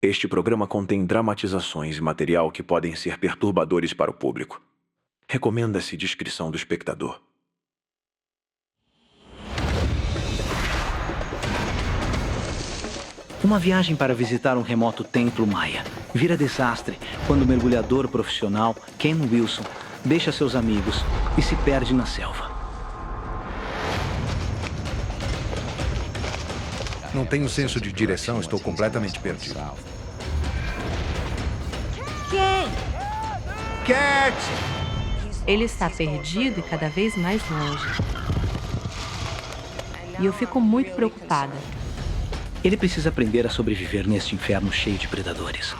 Este programa contém dramatizações e material que podem ser perturbadores para o público. Recomenda-se discrição do espectador. Uma viagem para visitar um remoto templo maia vira desastre quando o mergulhador profissional Ken Wilson deixa seus amigos e se perde na selva. Não tenho senso de direção, estou completamente perdido. Cat! Ele está perdido e cada vez mais longe. E eu fico muito preocupada. Ele precisa aprender a sobreviver neste inferno cheio de predadores.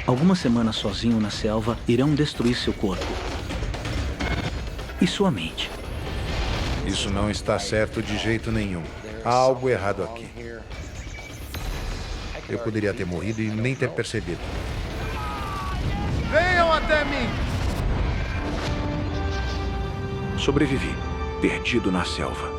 Algumas semanas sozinho na selva irão destruir seu corpo e sua mente. Isso não está certo de jeito nenhum. Há algo errado aqui. Eu poderia ter morrido e nem ter percebido. Venham até mim! Sobrevivi, perdido na selva.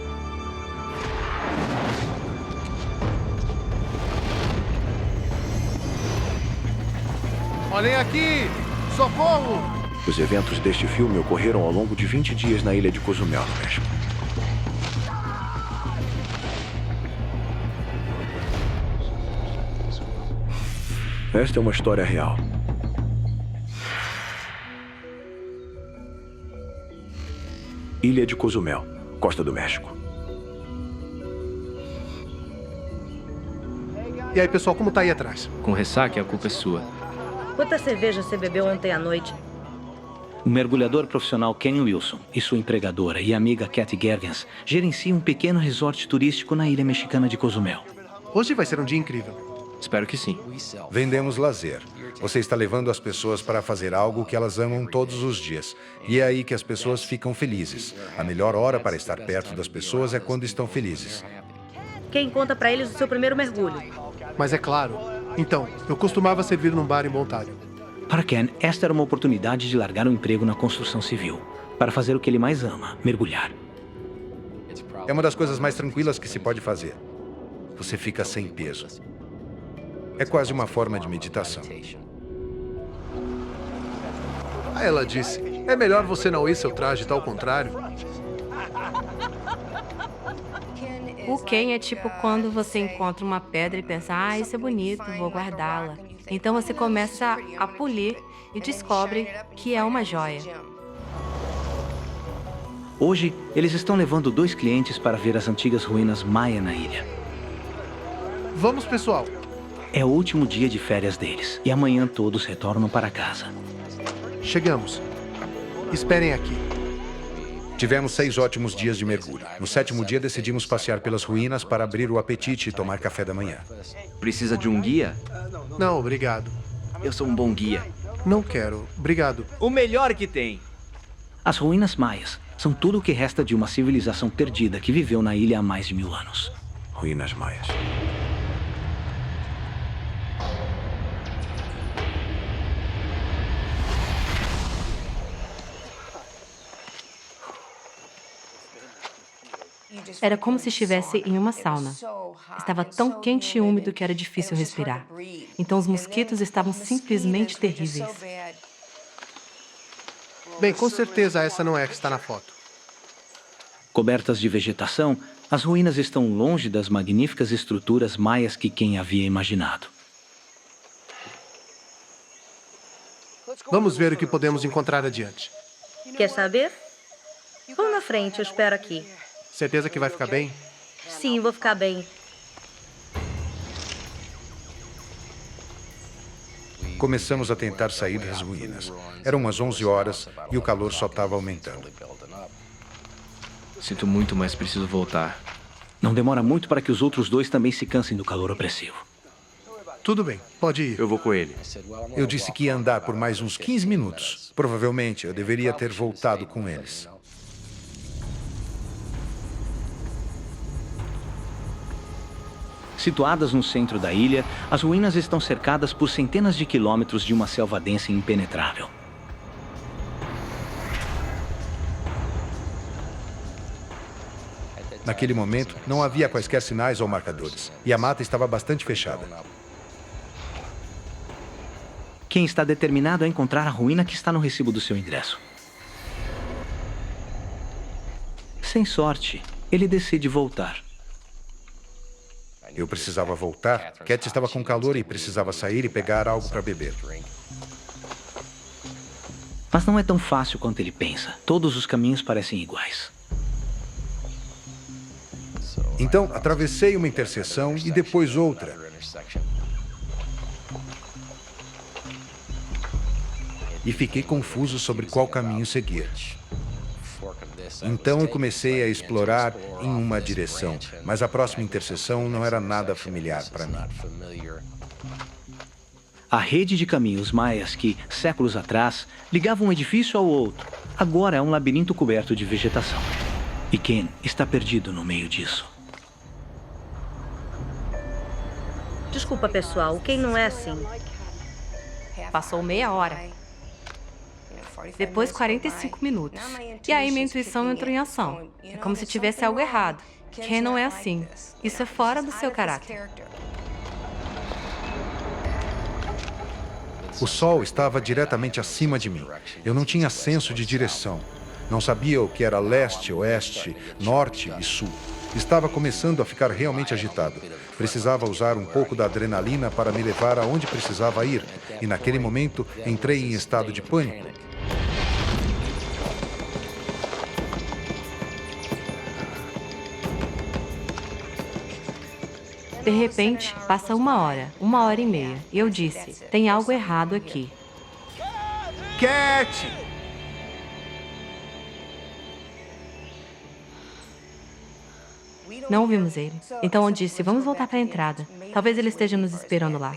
Olhem aqui! Socorro! Os eventos deste filme ocorreram ao longo de 20 dias na ilha de Cozumel, no México. Esta é uma história real. Ilha de Cozumel, Costa do México. E aí, pessoal, como tá aí atrás? Com ressaca, a culpa é sua. Quanta cerveja você bebeu ontem à noite? O mergulhador profissional Ken Wilson e sua empregadora e amiga Kathy Gergens gerenciam um pequeno resort turístico na ilha mexicana de Cozumel. Hoje vai ser um dia incrível. Espero que sim. Vendemos lazer. Você está levando as pessoas para fazer algo que elas amam todos os dias. E é aí que as pessoas ficam felizes. A melhor hora para estar perto das pessoas é quando estão felizes. Quem conta pra eles o seu primeiro mergulho? Mas é claro. Então, eu costumava servir num bar em Ontário. Para Ken, esta era uma oportunidade de largar um emprego na construção civil para fazer o que ele mais ama, mergulhar. É uma das coisas mais tranquilas que se pode fazer. Você fica sem peso. É quase uma forma de meditação. Aí ela disse, é melhor você não ir seu traje tá ao contrário. O Ken é tipo quando você encontra uma pedra e pensa, isso é bonito, vou guardá-la. Então você começa a polir e descobre que é uma joia. Hoje, eles estão levando 2 clientes para ver as antigas ruínas maia na ilha. Vamos, pessoal. É o último dia de férias deles e amanhã todos retornam para casa. Chegamos. Esperem aqui. Tivemos 6 ótimos dias de mergulho. No 7º dia, decidimos passear pelas ruínas para abrir o apetite e tomar café da manhã. Precisa de um guia? Não, obrigado. Eu sou um bom guia. Não quero. Obrigado. O melhor que tem. As ruínas maias são tudo o que resta de uma civilização perdida que viveu na ilha há mais de 1000 anos. Ruínas maias. Era como se estivesse em uma sauna. Estava tão quente e úmido que era difícil respirar. Então os mosquitos estavam simplesmente terríveis. Bem, com certeza essa não é a que está na foto. Cobertas de vegetação, as ruínas estão longe das magníficas estruturas maias que Ken havia imaginado. Vamos ver o que podemos encontrar adiante. Quer saber? Vamos na frente, eu espero aqui. Certeza que vai ficar bem? Sim, vou ficar bem. Começamos a tentar sair das ruínas. Eram umas 11 horas e o calor só estava aumentando. Sinto muito, mas preciso voltar. Não demora muito para que os outros 2 também se cansem do calor opressivo. Tudo bem, pode ir. Eu vou com ele. Eu disse que ia andar por mais uns 15 minutos. Provavelmente eu deveria ter voltado com eles. Situadas no centro da ilha, as ruínas estão cercadas por centenas de quilômetros de uma selva densa e impenetrável. Naquele momento, não havia quaisquer sinais ou marcadores, e a mata estava bastante fechada. Ken está determinado a encontrar a ruína que está no recibo do seu ingresso. Sem sorte, ele decide voltar. Eu precisava voltar. Cat estava com calor e precisava sair e pegar algo para beber. Mas não é tão fácil quanto ele pensa. Todos os caminhos parecem iguais. Então, atravessei uma interseção e depois outra. E fiquei confuso sobre qual caminho seguir. Então eu comecei a explorar em uma direção, mas a próxima interseção não era nada familiar para mim. A rede de caminhos maias que, séculos atrás, ligava um edifício ao outro, agora é um labirinto coberto de vegetação. E Ken está perdido no meio disso. Desculpa, pessoal, quem não é assim? Passou meia hora. Depois 45 minutos. E aí minha intuição entrou em ação. É como se tivesse algo errado. Ken não é assim. Isso é fora do seu caráter. O sol estava diretamente acima de mim. Eu não tinha senso de direção. Não sabia o que era leste, oeste, norte e sul. Estava começando a ficar realmente agitado. Precisava usar um pouco da adrenalina para me levar aonde precisava ir. E naquele momento, entrei em estado de pânico. De repente, passa uma hora e meia. E eu disse, tem algo errado aqui. Cat! Não ouvimos ele. Então eu disse, vamos voltar para a entrada. Talvez ele esteja nos esperando lá.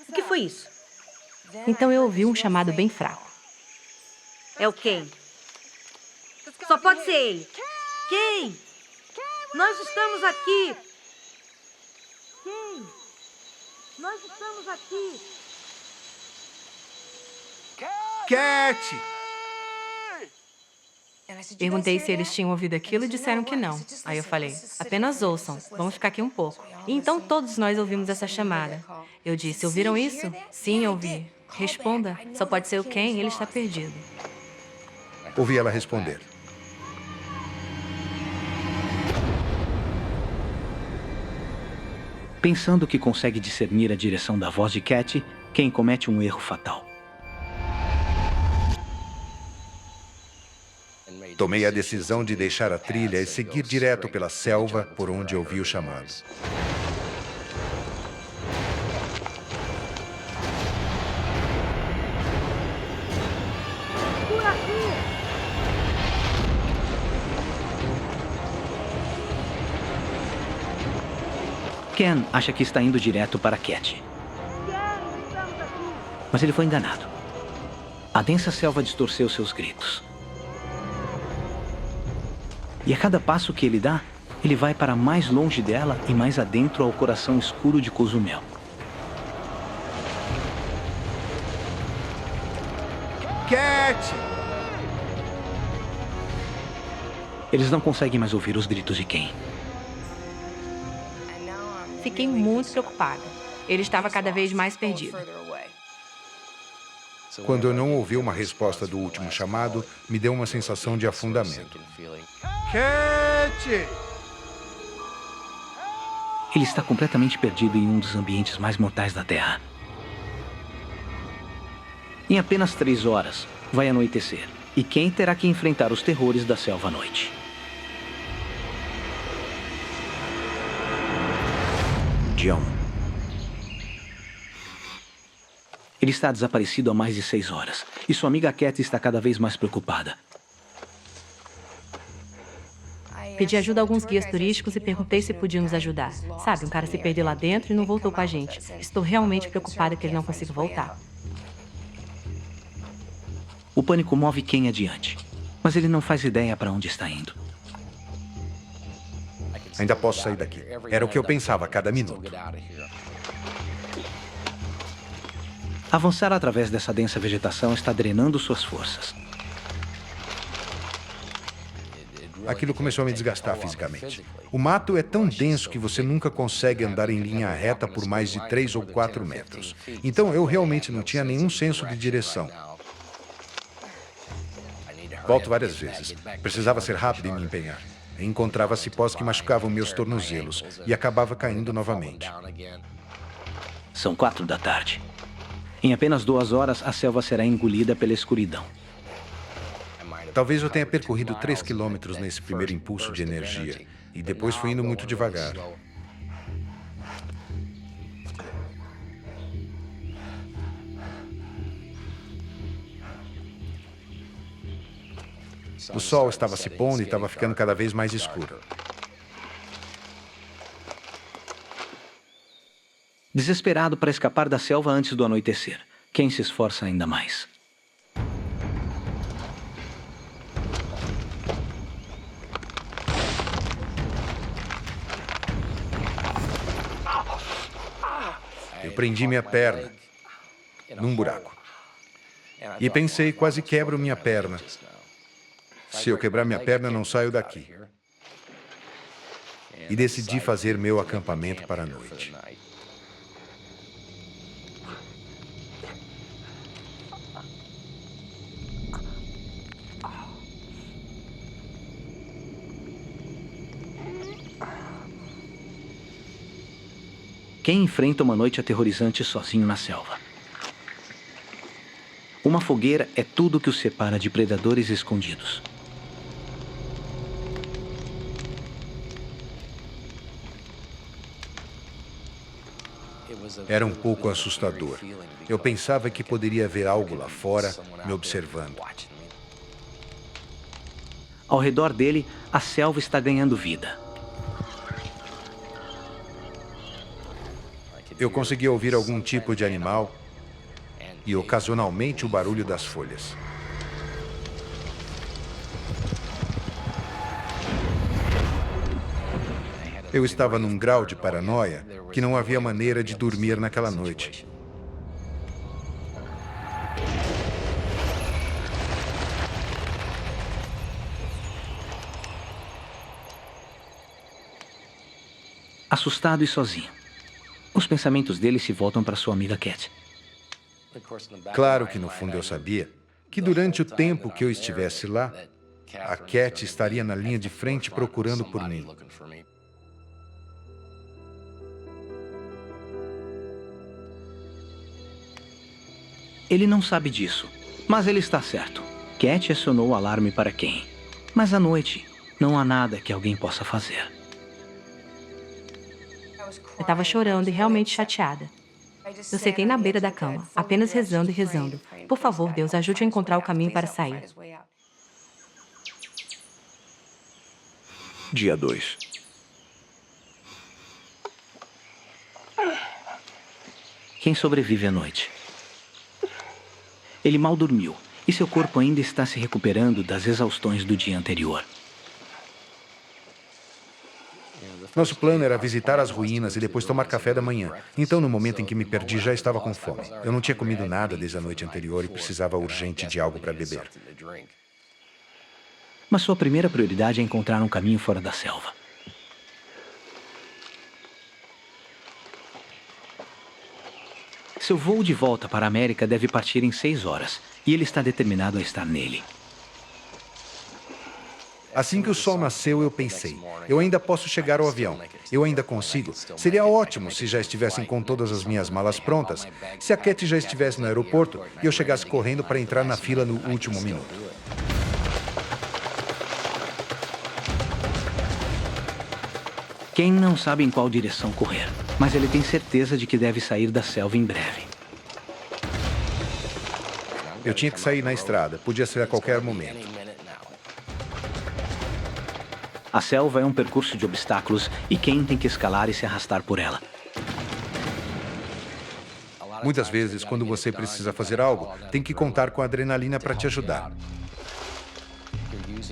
O que foi isso? Então eu ouvi um chamado bem fraco. É o Ken. Só pode ser ele. Ken! Nós estamos aqui! Ken! Nós estamos aqui! Cat! Perguntei se eles tinham ouvido aquilo e disseram que não. Aí eu falei, apenas ouçam, vamos ficar aqui um pouco. E então todos nós ouvimos essa chamada. Eu disse, ouviram isso? Sim, ouvi. Responda, só pode ser o Ken, ele está perdido. Ouvi ela responder. Pensando que consegue discernir a direção da voz de Cat, Ken comete um erro fatal. Tomei a decisão de deixar a trilha e seguir direto pela selva por onde ouvi o chamado. Ken acha que está indo direto para Cat. Mas ele foi enganado. A densa selva distorceu seus gritos. E a cada passo que ele dá, ele vai para mais longe dela e mais adentro ao coração escuro de Cozumel. Cat! Eles não conseguem mais ouvir os gritos de Ken. Fiquei muito preocupada. Ele estava cada vez mais perdido. Quando eu não ouvi uma resposta do último chamado, me deu uma sensação de afundamento. Cat! Ele está completamente perdido em um dos ambientes mais mortais da Terra. Em apenas 3 horas, vai anoitecer. E Ken terá que enfrentar os terrores da selva à noite. John. Ele está desaparecido há mais de 6 horas. E sua amiga Cat está cada vez mais preocupada. Pedi ajuda a alguns guias turísticos e perguntei se podiam nos ajudar. Sabe, um cara se perdeu lá dentro e não voltou com a gente. Estou realmente preocupada que ele não consiga voltar. O pânico move Ken adiante. Mas ele não faz ideia para onde está indo. Ainda posso sair daqui. Era o que eu pensava a cada minuto. Avançar através dessa densa vegetação está drenando suas forças. aquilo começou a me desgastar fisicamente. O mato é tão denso que você nunca consegue andar em linha reta por mais de 3 ou 4 metros. Então eu realmente não tinha nenhum senso de direção. Volto várias vezes. Precisava ser rápido em me empenhar. Encontrava cipós que machucavam meus tornozelos e acabava caindo novamente. São 4 da tarde. Em apenas 2 horas, a selva será engolida pela escuridão. Talvez eu tenha percorrido 3 quilômetros nesse primeiro impulso de energia e depois fui indo muito devagar. O sol estava se pondo e estava ficando cada vez mais escuro. Desesperado para escapar da selva antes do anoitecer, Ken se esforça ainda mais. Eu prendi minha perna num buraco. E pensei, quase quebro minha perna. Se eu quebrar minha perna, não saio daqui. E decidi fazer meu acampamento para a noite. Ken enfrenta uma noite aterrorizante sozinho na selva. Uma fogueira é tudo que o separa de predadores escondidos. Era um pouco assustador. Eu pensava que poderia haver algo lá fora me observando. Ao redor dele, a selva está ganhando vida. Eu conseguia ouvir algum tipo de animal e, ocasionalmente, o barulho das folhas. Eu estava num grau de paranoia que não havia maneira de dormir naquela noite. Assustado e sozinho, os pensamentos dele se voltam para sua amiga Cat. Claro que no fundo eu sabia que durante o tempo que eu estivesse lá, a Cat estaria na linha de frente procurando por mim. Ele não sabe disso, mas ele está certo. Cat acionou o alarme para Ken. Mas à noite, não há nada que alguém possa fazer. Eu estava chorando e realmente chateada. Eu sentei na beira da cama, apenas rezando e rezando. Por favor, Deus, ajude a encontrar o caminho para sair. Dia 2. Ken sobrevive à noite. Ele mal dormiu e seu corpo ainda está se recuperando das exaustões do dia anterior. Nosso plano era visitar as ruínas e depois tomar café da manhã. Então, no momento em que me perdi, já estava com fome. Eu não tinha comido nada desde a noite anterior e precisava urgente de algo para beber. Mas sua primeira prioridade é encontrar um caminho fora da selva. Seu voo de volta para a América deve partir em 6 horas, e ele está determinado a estar nele. Assim que o sol nasceu, eu pensei, eu ainda posso chegar ao avião. Eu ainda consigo. Seria ótimo se já estivessem com todas as minhas malas prontas, se a Cat já estivesse no aeroporto e eu chegasse correndo para entrar na fila no último minuto. Ken não sabe em qual direção correr, mas ele tem certeza de que deve sair da selva em breve. Eu tinha que sair na estrada, podia ser a qualquer momento. A selva é um percurso de obstáculos e Ken tem que escalar e se arrastar por ela. Muitas vezes, quando você precisa fazer algo, tem que contar com a adrenalina para te ajudar.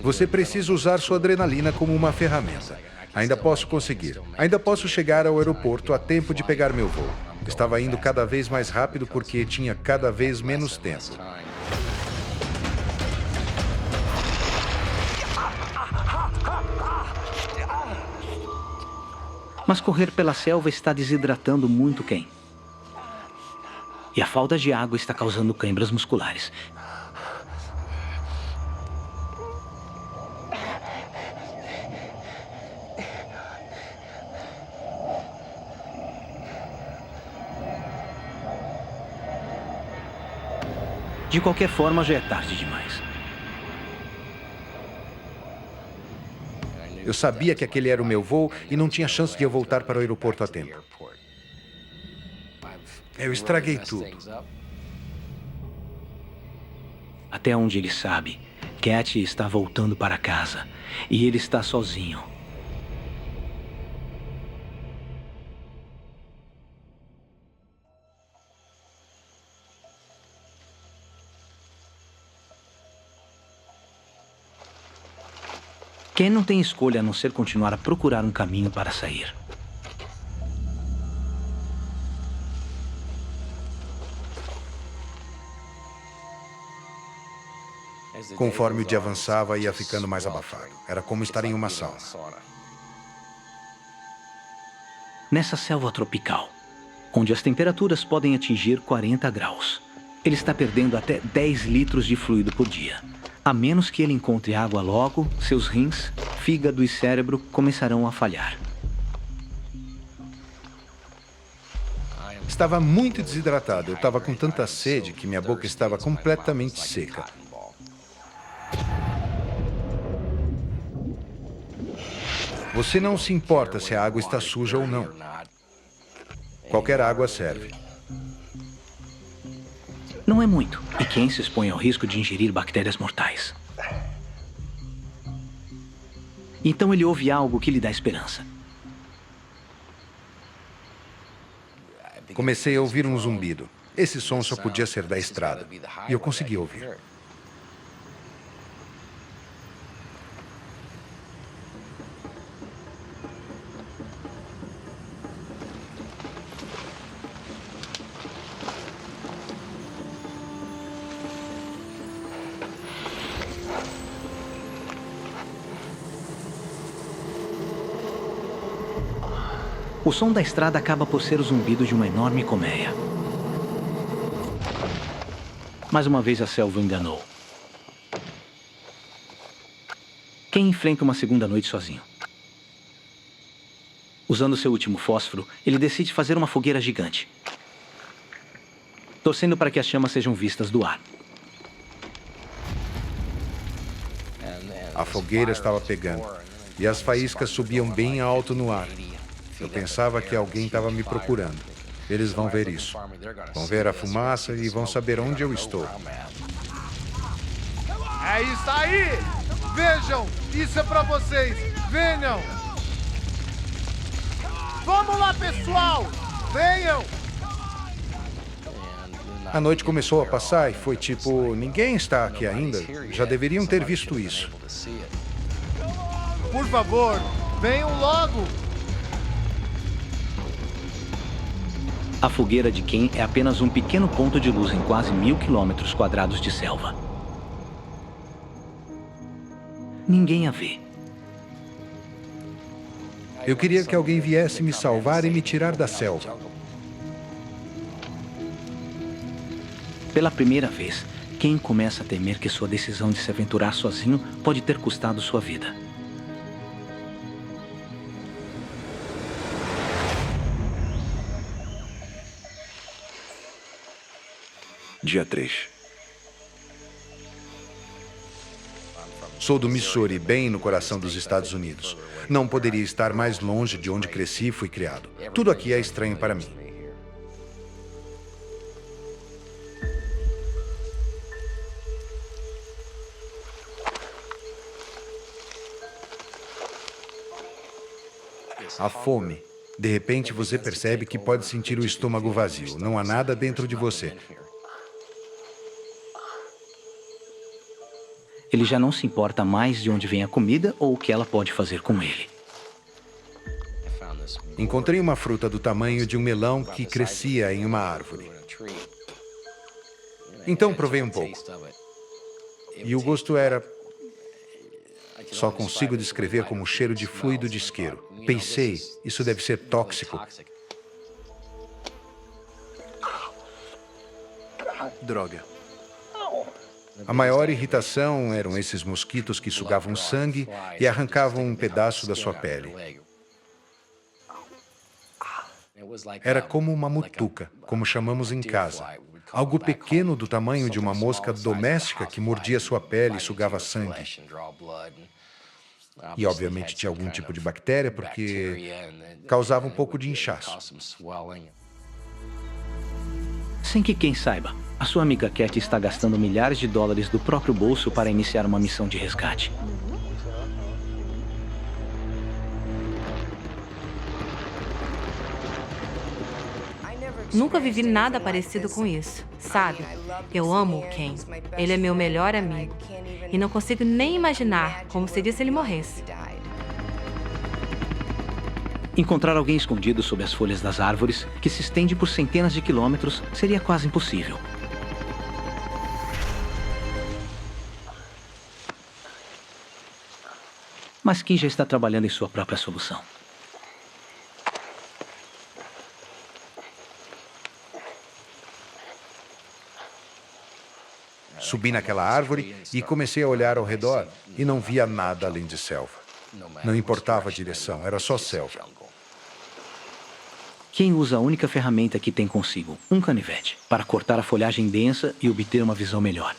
Você precisa usar sua adrenalina como uma ferramenta. Ainda posso conseguir. Ainda posso chegar ao aeroporto a tempo de pegar meu voo. Estava indo cada vez mais rápido porque tinha cada vez menos tempo. Mas correr pela selva está desidratando muito Ken. E a falta de água está causando câimbras musculares. De qualquer forma, já é tarde demais. Eu sabia que aquele era o meu voo e não tinha chance de eu voltar para o aeroporto a tempo. Eu estraguei tudo. Até onde ele sabe, Cat está voltando para casa. E ele está sozinho. Ken não tem escolha a não ser continuar a procurar um caminho para sair. Conforme o dia avançava, ia ficando mais abafado. Era como estar em uma sauna. Nessa selva tropical, onde as temperaturas podem atingir 40 graus, ele está perdendo até 10 litros de fluido por dia. A menos que ele encontre água logo, seus rins, fígado e cérebro começarão a falhar. Estava muito desidratado. Eu estava com tanta sede que minha boca estava completamente seca. Você não se importa se a água está suja ou não. Qualquer água serve. Não é muito, e Ken se expõe ao risco de ingerir bactérias mortais. Então ele ouve algo que lhe dá esperança. Comecei a ouvir um zumbido. Esse som só podia ser da estrada. E eu consegui ouvir. O som da estrada acaba por ser o zumbido de uma enorme colmeia. Mais uma vez a selva o enganou. Ken enfrenta uma segunda noite sozinho. Usando seu último fósforo, ele decide fazer uma fogueira gigante, torcendo para que as chamas sejam vistas do ar. A fogueira estava pegando e as faíscas subiam bem alto no ar. Eu pensava que alguém estava me procurando. Eles vão ver isso. Vão ver a fumaça e vão saber onde eu estou. É isso aí! Vejam, isso é pra vocês. Venham! Vamos lá, pessoal! Venham! A noite começou a passar e foi tipo, ninguém está aqui ainda. Já deveriam ter visto isso. Por favor, venham logo! A fogueira de Ken é apenas um pequeno ponto de luz em quase 1000 quilômetros quadrados de selva. Ninguém a vê. Eu queria que alguém viesse me salvar e me tirar da selva. Pela primeira vez, Ken começa a temer que sua decisão de se aventurar sozinho pode ter custado sua vida. Dia 3. Sou do Missouri, bem no coração dos Estados Unidos. Não poderia estar mais longe de onde cresci e fui criado. Tudo aqui é estranho para mim. A fome. De repente você percebe que pode sentir o estômago vazio. Não há nada dentro de você. Ele já não se importa mais de onde vem a comida ou o que ela pode fazer com ele. Encontrei uma fruta do tamanho de um melão que crescia em uma árvore. Então provei um pouco. E o gosto era Só consigo descrever como cheiro de fluido de isqueiro. Pensei, isso deve ser tóxico. Droga. A maior irritação eram esses mosquitos que sugavam sangue e arrancavam um pedaço da sua pele. Era como uma mutuca, como chamamos em casa. Algo pequeno do tamanho de uma mosca doméstica que mordia sua pele e sugava sangue. E, obviamente, tinha algum tipo de bactéria, porque causava um pouco de inchaço. Sem que quem saiba, a sua amiga Cat está gastando milhares de dólares do próprio bolso para iniciar uma missão de resgate. Nunca vivi nada parecido com isso, sabe? Eu amo o Ken. Ele é meu melhor amigo. E não consigo nem imaginar como seria se ele morresse. Encontrar alguém escondido sob as folhas das árvores, que se estende por centenas de quilômetros, seria quase impossível. Mas Kim já está trabalhando em sua própria solução. Subi naquela árvore e comecei a olhar ao redor e não via nada além de selva. Não importava a direção, era só selva. Quem usa a única ferramenta que tem consigo, um canivete, para cortar a folhagem densa e obter uma visão melhor.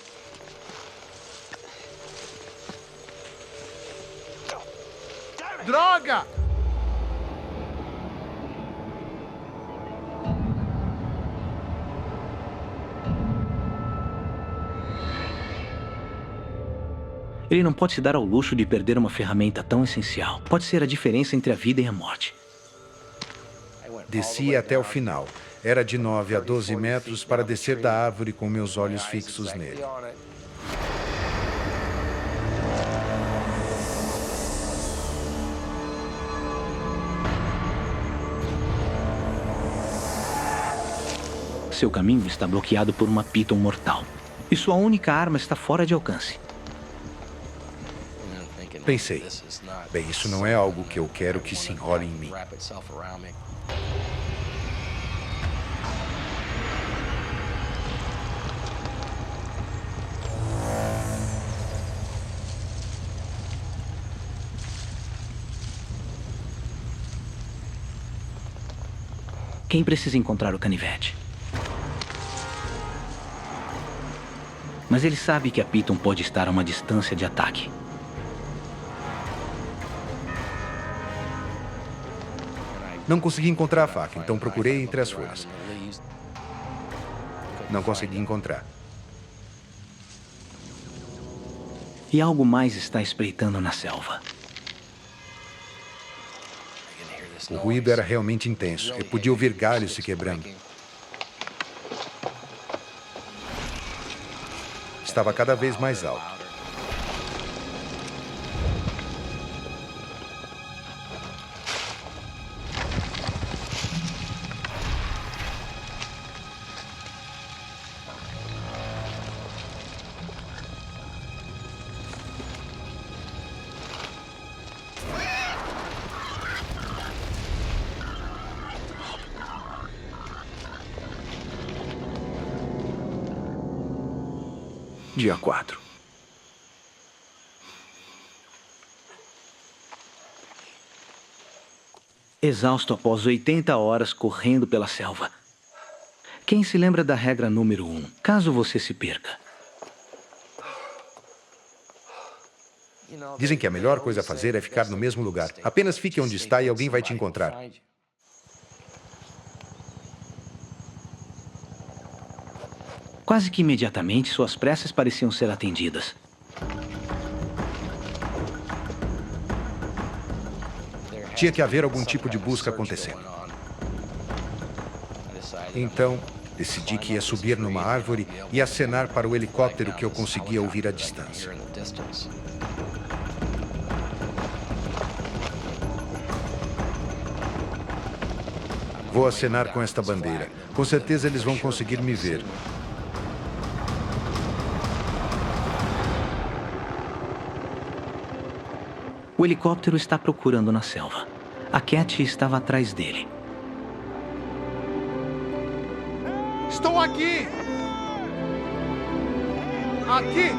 Droga! Ele não pode se dar ao luxo de perder uma ferramenta tão essencial. Pode ser a diferença entre a vida e a morte. Desci até o final. Era de 9 a 12 metros para descer da árvore com meus olhos fixos nele. Seu caminho está bloqueado por uma piton mortal. E sua única arma está fora de alcance. Pensei, bem, isso não é algo que eu quero que se enrole em mim. Quem precisa encontrar o canivete? Mas ele sabe que a piton pode estar a uma distância de ataque. Não consegui encontrar a faca, então procurei entre as folhas. Não consegui encontrar. E algo mais está espreitando na selva. O ruído era realmente intenso. Eu podia ouvir galhos se quebrando. Estava cada vez mais alto. Dia 4. Exausto após 80 horas correndo pela selva. Quem se lembra da regra número 1? Caso você se perca. Dizem que a melhor coisa a fazer é ficar no mesmo lugar. Apenas fique onde está e alguém vai te encontrar. Quase que imediatamente, suas preces pareciam ser atendidas. Tinha que haver algum tipo de busca acontecendo. Então, decidi que ia subir numa árvore e acenar para o helicóptero que eu conseguia ouvir à distância. Vou acenar com esta bandeira. Com certeza eles vão conseguir me ver. O helicóptero está procurando na selva. A Cat estava atrás dele. Estou aqui! Aqui!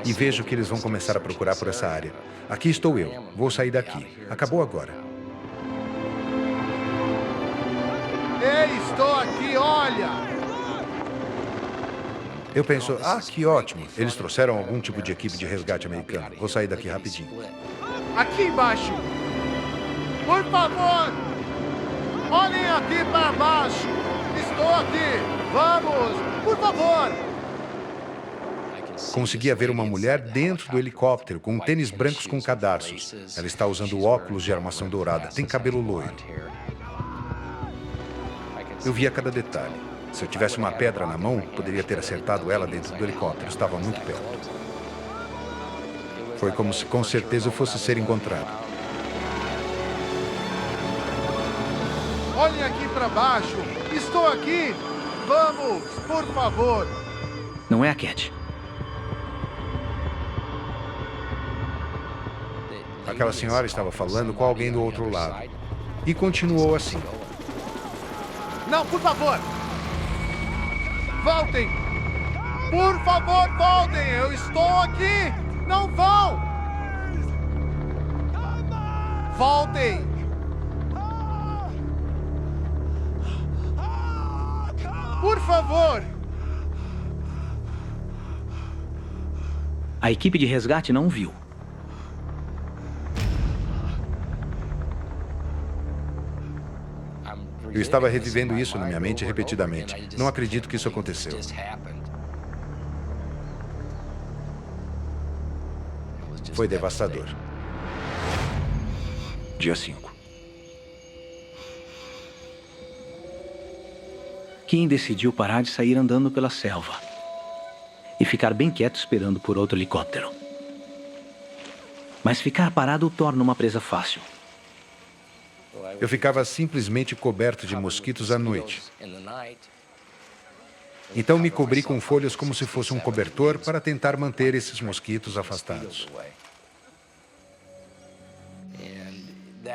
E vejo que eles vão começar a procurar por essa área. Aqui estou eu. Vou sair daqui. Acabou agora. Ei, estou aqui, olha! Eu penso, que ótimo. Eles trouxeram algum tipo de equipe de resgate americano. Vou sair daqui rapidinho. Aqui embaixo! Por favor! Olhem aqui para baixo! Estou aqui! Vamos! Por favor! Conseguia ver uma mulher dentro do helicóptero, com tênis brancos com cadarços. Ela está usando óculos de armação dourada. Tem cabelo loiro. Eu via cada detalhe. Se eu tivesse uma pedra na mão, poderia ter acertado ela dentro do helicóptero. Estava muito perto. Foi como se com certeza eu fosse ser encontrado. Olhem aqui para baixo! Estou aqui! Vamos! Por favor! Não é a Cat. Aquela senhora estava falando com alguém do outro lado. E continuou assim. Não, por favor! Voltem! Por favor, voltem! Eu estou aqui! Não vão! Voltem! Por favor! A equipe de resgate não viu. Eu estava revivendo isso na minha mente repetidamente. Não acredito que isso aconteceu. Foi devastador. Dia 5. Kim decidiu parar de sair andando pela selva e ficar bem quieto esperando por outro helicóptero. Mas ficar parado o torna uma presa fácil. Eu ficava simplesmente coberto de mosquitos à noite. Então me cobri com folhas como se fosse um cobertor para tentar manter esses mosquitos afastados.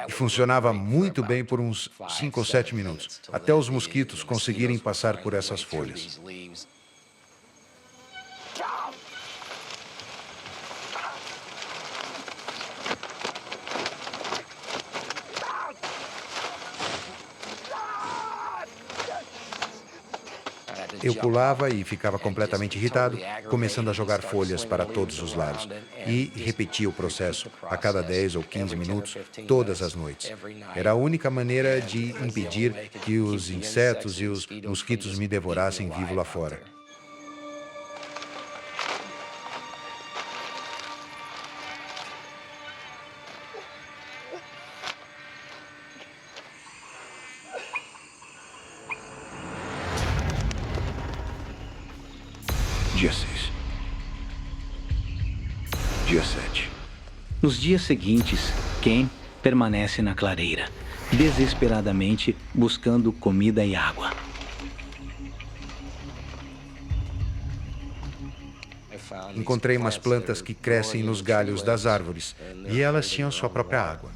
E funcionava muito bem por uns 5 ou 7 minutos, até os mosquitos conseguirem passar por essas folhas. Eu pulava e ficava completamente irritado, começando a jogar folhas para todos os lados. E repetia o processo a cada 10 ou 15 minutos, todas as noites. Era a única maneira de impedir que os insetos e os mosquitos me devorassem vivo lá fora. Dia 6. Dia 7. Nos dias seguintes, Ken permanece na clareira, desesperadamente buscando comida e água. Encontrei umas plantas que crescem nos galhos das árvores e elas tinham sua própria água.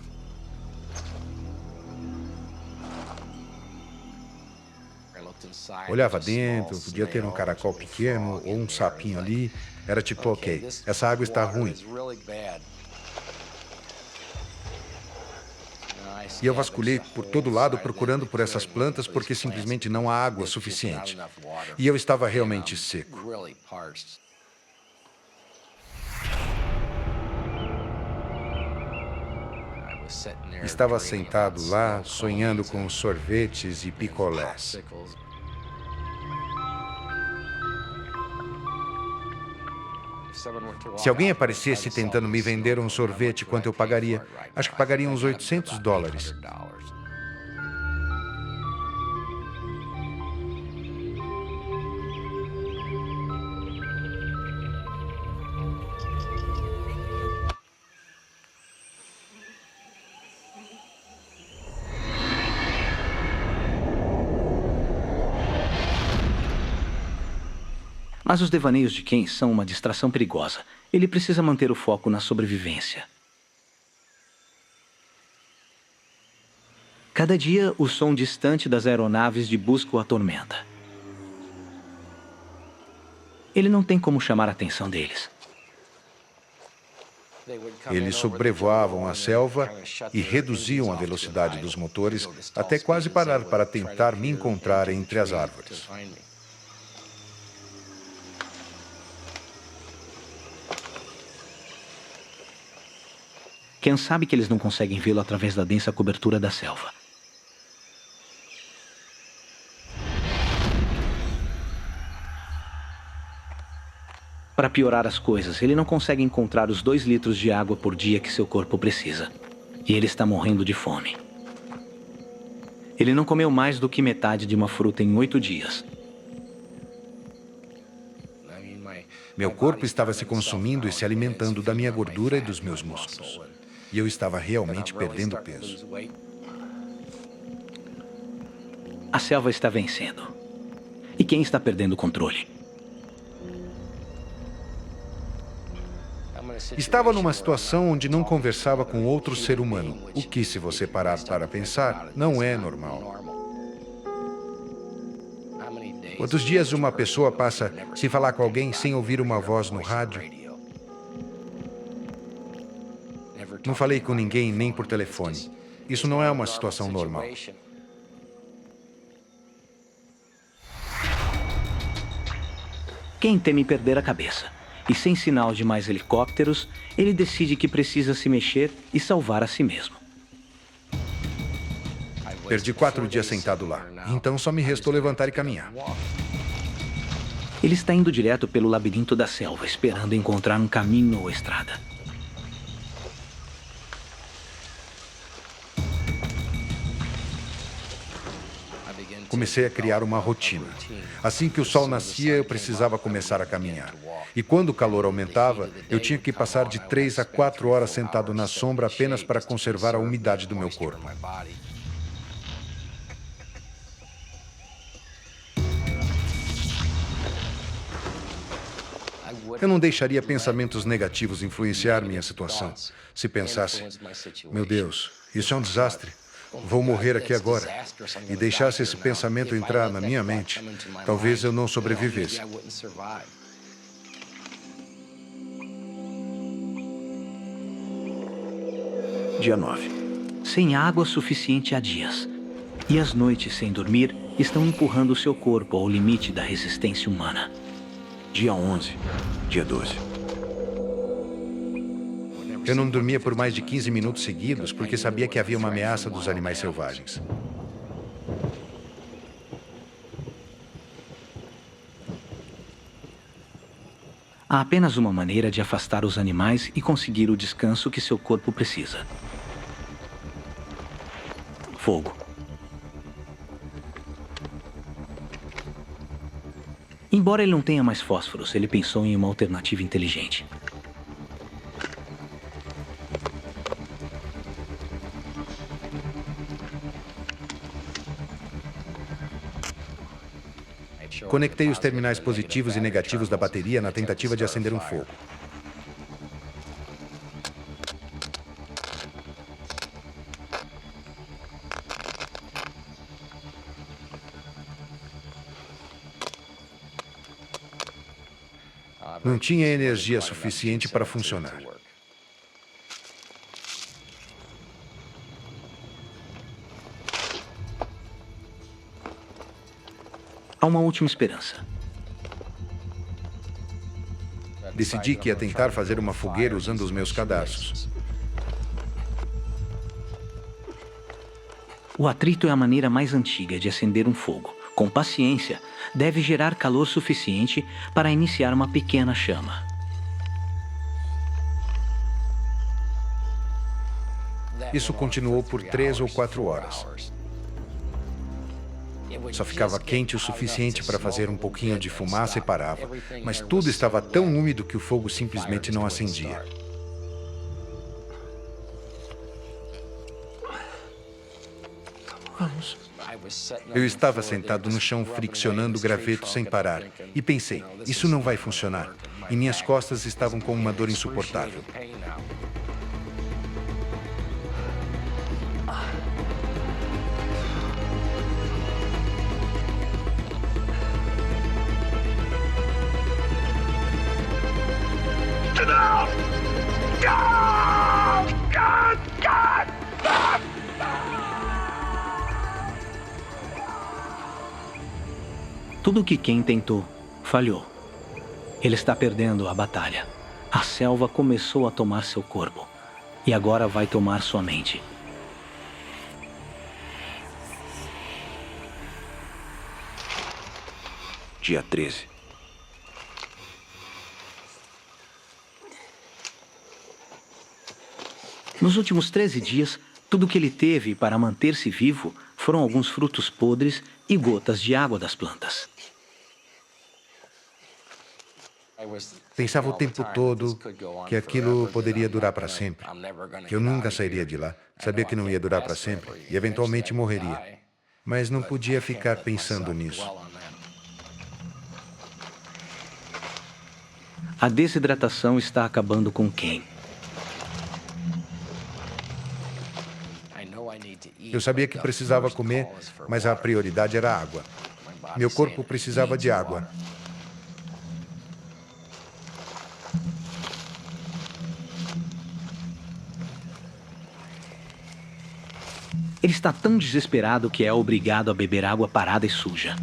Olhava dentro, podia ter um caracol pequeno ou um sapinho ali. Era tipo, ok, essa água está ruim. E eu vasculhei por todo lado procurando por essas plantas porque simplesmente não há água suficiente. E eu estava realmente seco. Estava sentado lá, sonhando com sorvetes e picolés. Se alguém aparecesse tentando me vender um sorvete, quanto eu pagaria? Acho que pagaria uns $800. Mas os devaneios de Ken são uma distração perigosa Ele precisa manter o foco na sobrevivência. Cada dia, o som distante das aeronaves de busca o atormenta. Ele não tem como chamar a atenção deles. Eles sobrevoavam a selva e reduziam a velocidade dos motores até quase parar para tentar me encontrar entre as árvores. Ken sabe que eles não conseguem vê-lo através da densa cobertura da selva. Para piorar as coisas, ele não consegue encontrar os 2 litros de água por dia que seu corpo precisa. E ele está morrendo de fome. Ele não comeu mais do que metade de uma fruta em 8 dias. Meu corpo estava se consumindo e se alimentando da minha gordura e dos meus músculos. E eu estava realmente perdendo peso. A selva está vencendo. E quem está perdendo o controle? Estava numa situação onde não conversava com outro ser humano, o que, se você parar para pensar, não é normal. Quantos dias uma pessoa passa sem falar com alguém, sem ouvir uma voz no rádio? Não falei com ninguém, nem por telefone. Isso não é uma situação normal. Quem teme perder a cabeça? E sem sinal de mais helicópteros, ele decide que precisa se mexer e salvar a si mesmo. Perdi 4 dias sentado lá, então só me restou levantar e caminhar. Ele está indo direto pelo labirinto da selva, esperando encontrar um caminho ou estrada. Comecei a criar uma rotina. Assim que o sol nascia, eu precisava começar a caminhar. E quando o calor aumentava, eu tinha que passar de 3 a 4 horas sentado na sombra apenas para conservar a umidade do meu corpo. Eu não deixaria pensamentos negativos influenciar minha situação. Se pensasse, meu Deus, isso é um desastre. Vou morrer aqui agora. E deixasse esse pensamento entrar na minha mente, talvez eu não sobrevivesse. Dia 9. Sem água suficiente há dias. E as noites sem dormir estão empurrando seu corpo ao limite da resistência humana. Dia 11. Dia 12. Eu não dormia por mais de 15 minutos seguidos porque sabia que havia uma ameaça dos animais selvagens. Há apenas uma maneira de afastar os animais e conseguir o descanso que seu corpo precisa. Fogo. Embora ele não tenha mais fósforos, ele pensou em uma alternativa inteligente. Conectei os terminais positivos e negativos da bateria na tentativa de acender um fogo. Não tinha energia suficiente para funcionar. Há uma última esperança. Decidi que ia tentar fazer uma fogueira usando os meus cadarços. O atrito é a maneira mais antiga de acender um fogo. Com paciência, deve gerar calor suficiente para iniciar uma pequena chama. Isso continuou por 3 ou 4 horas. Só ficava quente o suficiente para fazer um pouquinho de fumaça e parava, mas tudo estava tão úmido que o fogo simplesmente não acendia. Vamos. Eu estava sentado no chão friccionando o graveto sem parar e pensei, isso não vai funcionar. E minhas costas estavam com uma dor insuportável. Tudo o que Ken tentou, falhou. Ele está perdendo a batalha. A selva começou a tomar seu corpo. E agora vai tomar sua mente. Dia 13. Nos últimos 13 dias, tudo que ele teve para manter-se vivo foram alguns frutos podres e gotas de água das plantas. Pensava o tempo todo que aquilo poderia durar para sempre, que eu nunca sairia de lá. Sabia que não ia durar para sempre e eventualmente morreria. Mas não podia ficar pensando nisso. A desidratação está acabando com Ken. Eu sabia que precisava comer, mas a prioridade era a água. Meu corpo precisava de água. Ele está tão desesperado que é obrigado a beber água parada e suja.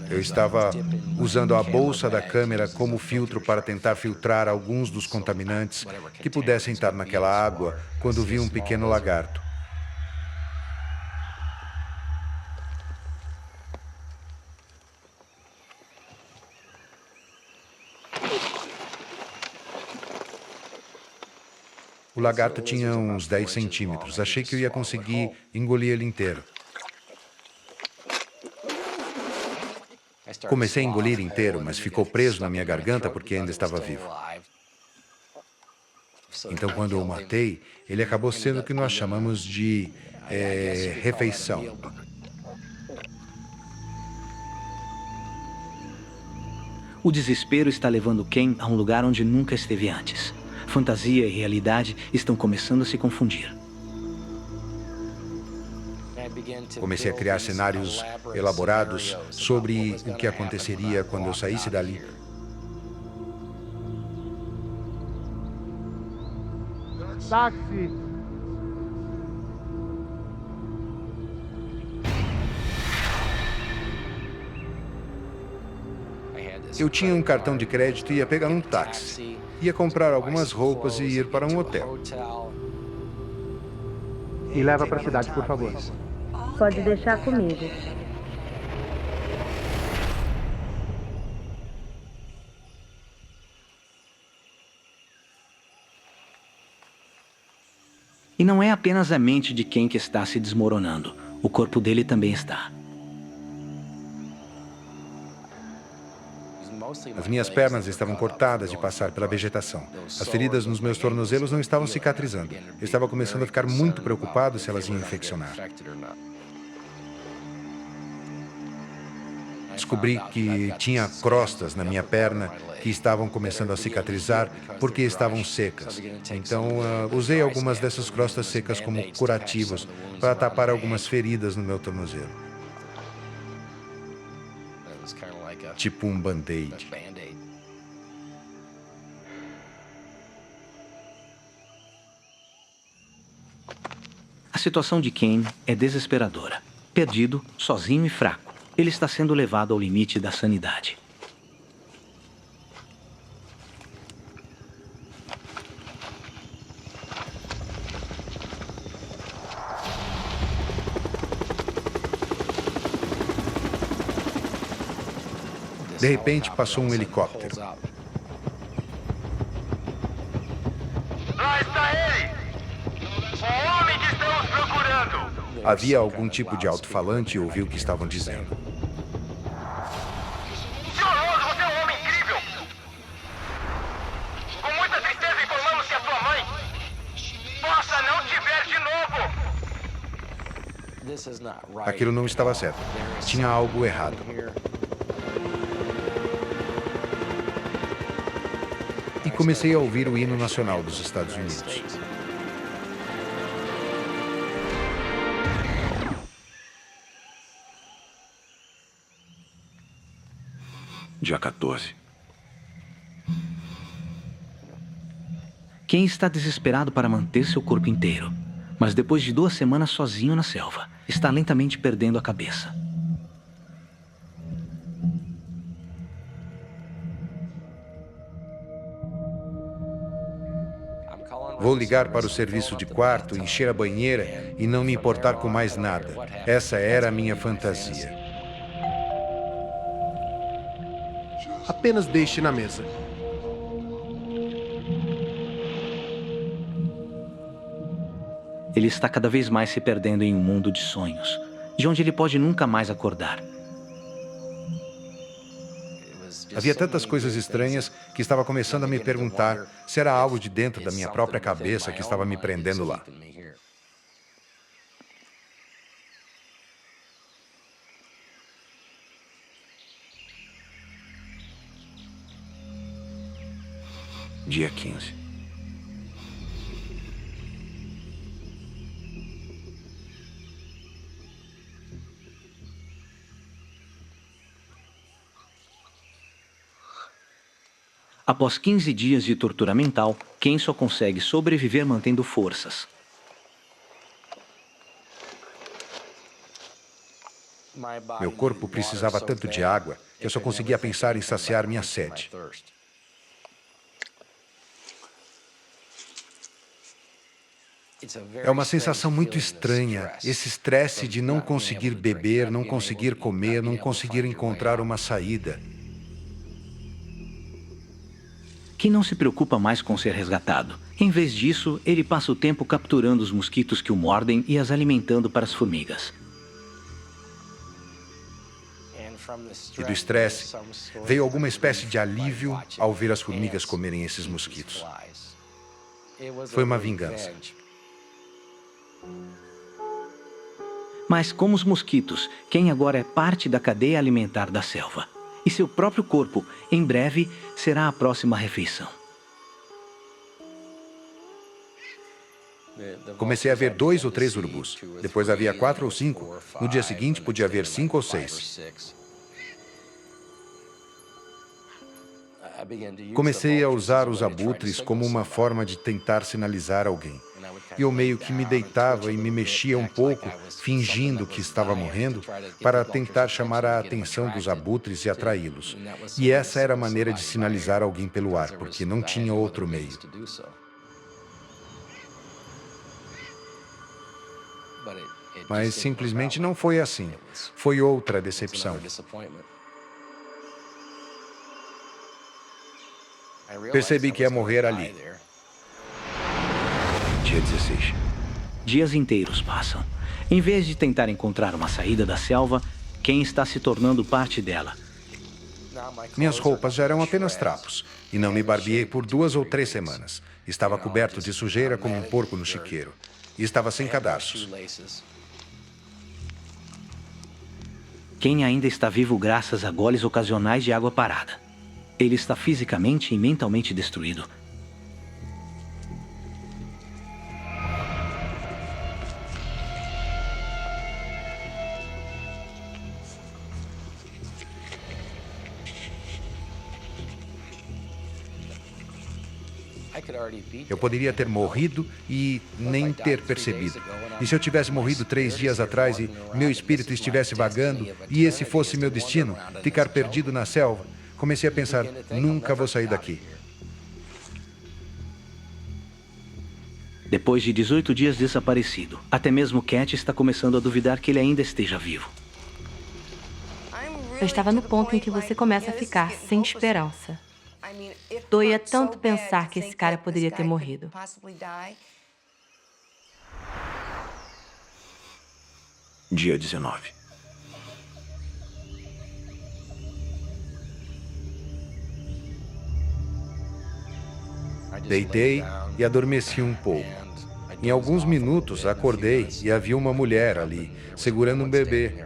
Eu estava usando a bolsa da câmera como filtro para tentar filtrar alguns dos contaminantes que pudessem estar naquela água quando vi um pequeno lagarto. O lagarto tinha uns 10 centímetros. Achei que eu ia conseguir engolir ele inteiro. Comecei a engolir inteiro, mas ficou preso na minha garganta porque ainda estava vivo. Então, quando eu o matei, ele acabou sendo o que nós chamamos de refeição. O desespero está levando Ken a um lugar onde nunca esteve antes. Fantasia e realidade estão começando a se confundir. Comecei a criar cenários elaborados sobre o que aconteceria quando eu saísse dali. Táxi! Eu tinha um cartão de crédito e ia pegar um táxi. Ia comprar algumas roupas e ir para um hotel. Me leva para a cidade, por favor. Pode deixar comigo. E não é apenas a mente de Ken que está se desmoronando. O corpo dele também está. As minhas pernas estavam cortadas de passar pela vegetação. As feridas nos meus tornozelos não estavam cicatrizando. Eu estava começando a ficar muito preocupado se elas iam infeccionar. Descobri que tinha crostas na minha perna que estavam começando a cicatrizar porque estavam secas. Então, usei algumas dessas crostas secas como curativos para tapar algumas feridas no meu tornozelo. Tipo um band-aid. A situação de Ken é desesperadora. Perdido, sozinho e fraco. Ele está sendo levado ao limite da sanidade. De repente, passou um helicóptero. Lá está ele! O homem que estamos procurando! Havia algum tipo de alto-falante e ouvi o que estavam dizendo. Sr. Rose, você é um homem incrível! Com muita tristeza informamos que a sua Aquilo não estava certo. Tinha algo errado. E comecei a ouvir o hino nacional dos Estados Unidos. Dia 14. Ken está desesperado para manter seu corpo inteiro, mas depois de 2 semanas sozinho na selva, está lentamente perdendo a cabeça. Vou ligar para o serviço de quarto, encher a banheira e não me importar com mais nada. Essa era a minha fantasia. Apenas deixe na mesa. Ele está cada vez mais se perdendo em um mundo de sonhos, de onde ele pode nunca mais acordar. Havia tantas coisas estranhas que estava começando a me perguntar se era algo de dentro da minha própria cabeça que estava me prendendo lá. Dia 15. Após 15 dias de tortura mental, Ken só consegue sobreviver mantendo forças. Meu corpo precisava tanto de água que eu só conseguia pensar em saciar minha sede. É uma sensação muito estranha, esse estresse de não conseguir beber, não conseguir comer, não conseguir encontrar uma saída. Ken não se preocupa mais com ser resgatado. Em vez disso, ele passa o tempo capturando os mosquitos que o mordem e as alimentando para as formigas. E do estresse, veio alguma espécie de alívio ao ver as formigas comerem esses mosquitos. Foi uma vingança. Mas como os mosquitos, Ken agora é parte da cadeia alimentar da selva. E seu próprio corpo, em breve, será a próxima refeição. Comecei a ver 2 ou 3 urubus. Depois havia 4 ou 5. No dia seguinte, podia haver 5 ou 6. Comecei a usar os abutres como uma forma de tentar sinalizar alguém. E eu meio que me deitava e me mexia um pouco, fingindo que estava morrendo, para tentar chamar a atenção dos abutres e atraí-los. E essa era a maneira de sinalizar alguém pelo ar, porque não tinha outro meio. Mas simplesmente não foi assim. Foi outra decepção. Percebi que ia morrer ali. Dia 16. Dias inteiros passam. Em vez de tentar encontrar uma saída da selva, Ken está se tornando parte dela. Minhas roupas já eram apenas trapos, e não me barbeei por 2 ou 3 semanas. Estava coberto de sujeira como um porco no chiqueiro. E estava sem cadarços. Ken ainda está vivo graças a goles ocasionais de água parada. Ele está fisicamente e mentalmente destruído. Eu poderia ter morrido e nem ter percebido. E se eu tivesse morrido 3 dias atrás e meu espírito estivesse vagando, e esse fosse meu destino, ficar perdido na selva, comecei a pensar, nunca vou sair daqui. Depois de 18 dias desaparecido, até mesmo Cat está começando a duvidar que ele ainda esteja vivo. Eu estava no ponto em que você começa a ficar sem esperança. Doía tanto pensar que esse cara poderia ter morrido. Dia 19. Deitei e adormeci um pouco. Em alguns minutos, acordei e havia uma mulher ali, segurando um bebê.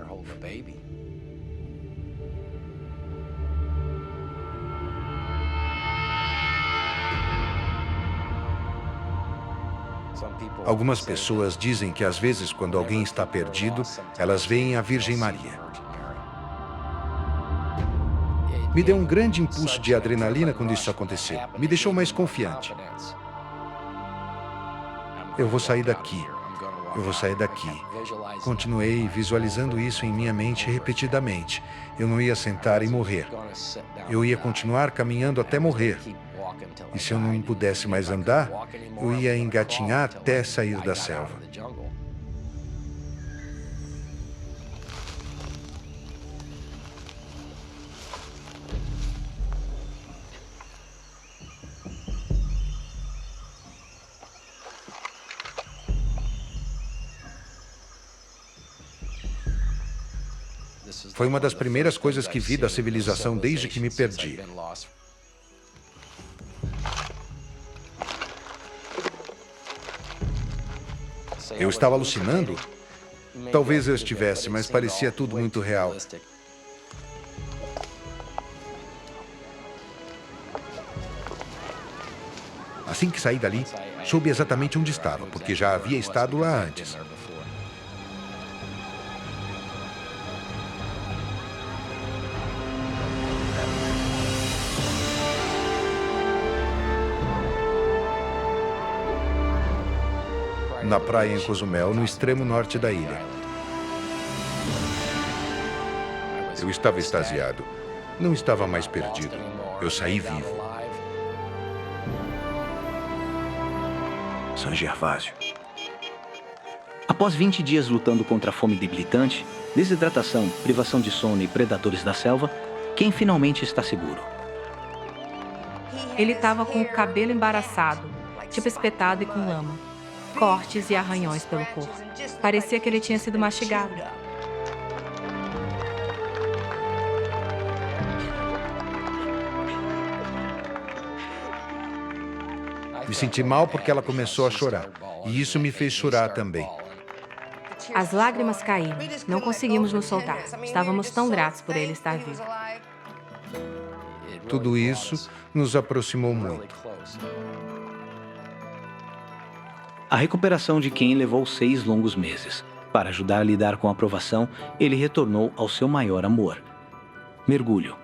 Algumas pessoas dizem que às vezes, quando alguém está perdido, elas veem a Virgem Maria. Me deu um grande impulso de adrenalina quando isso aconteceu. Me deixou mais confiante. Eu vou sair daqui. Eu vou sair daqui. Continuei visualizando isso em minha mente repetidamente. Eu não ia sentar e morrer. Eu ia continuar caminhando até morrer. E se eu não pudesse mais andar, eu ia engatinhar até sair da selva. Foi uma das primeiras coisas que vi da civilização desde que me perdi. Eu estava alucinando? Talvez eu estivesse, mas parecia tudo muito real. Assim que saí dali, soube exatamente onde estava, porque já havia estado lá antes. Na praia em Cozumel, no extremo norte da ilha. Eu estava extasiado. Não estava mais perdido. Eu saí vivo. San Gervásio. Após 20 dias lutando contra a fome debilitante, desidratação, privação de sono e predadores da selva, quem finalmente está seguro? Ele estava com o cabelo embaraçado, tipo espetado e com lama. Cortes e arranhões pelo corpo. Parecia que ele tinha sido mastigado. Me senti mal porque ela começou a chorar. E isso me fez chorar também. As lágrimas caíram. Não conseguimos nos soltar. Estávamos tão gratos por ele estar vivo. Tudo isso nos aproximou muito. A recuperação de Ken levou 6 longos meses. Para ajudar a lidar com a provação, ele retornou ao seu maior amor: mergulho.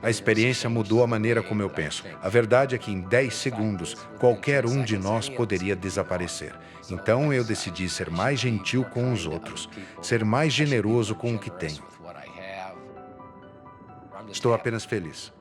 A experiência mudou a maneira como eu penso. A verdade é que em 10 segundos, qualquer um de nós poderia desaparecer. Então eu decidi ser mais gentil com os outros, ser mais generoso com o que tenho. Estou apenas feliz.